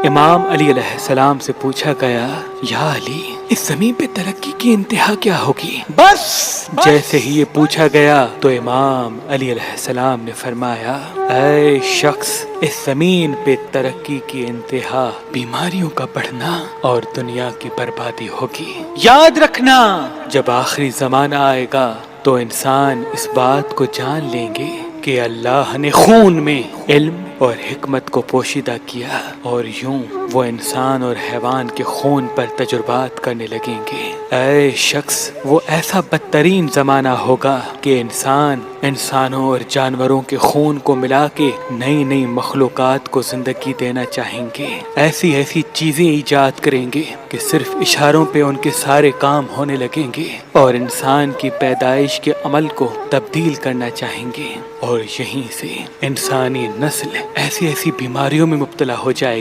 امام علی علیہ السلام سے پوچھا گیا، یا علی، اس زمین پہ ترقی کی انتہا کیا ہوگی؟ بس جیسے ہی یہ پوچھا گیا تو امام علی علیہ السلام نے فرمایا، اے شخص، اس زمین پہ ترقی کی انتہا بیماریوں کا بڑھنا اور دنیا کی بربادی ہوگی۔ یاد رکھنا، جب آخری زمانہ آئے گا تو انسان اس بات کو جان لیں گے کہ اللہ نے خون میں علم اور حکمت کو پوشیدہ کیا، اور یوں وہ انسان اور حیوان کے خون پر تجربات کرنے لگیں گے۔ اے شخص، وہ ایسا بدترین زمانہ ہوگا کہ انسانوں اور جانوروں کے خون کو ملا کے نئی نئی مخلوقات کو زندگی دینا چاہیں گے، ایسی چیزیں ایجاد کریں گے کہ صرف اشاروں پہ ان کے سارے کام ہونے لگیں گے، اور انسان کی پیدائش کے عمل کو تبدیل کرنا چاہیں گے، اور یہیں سے انسانی نسل ایسی بیماریوں میں مبتلا ہو جائے گی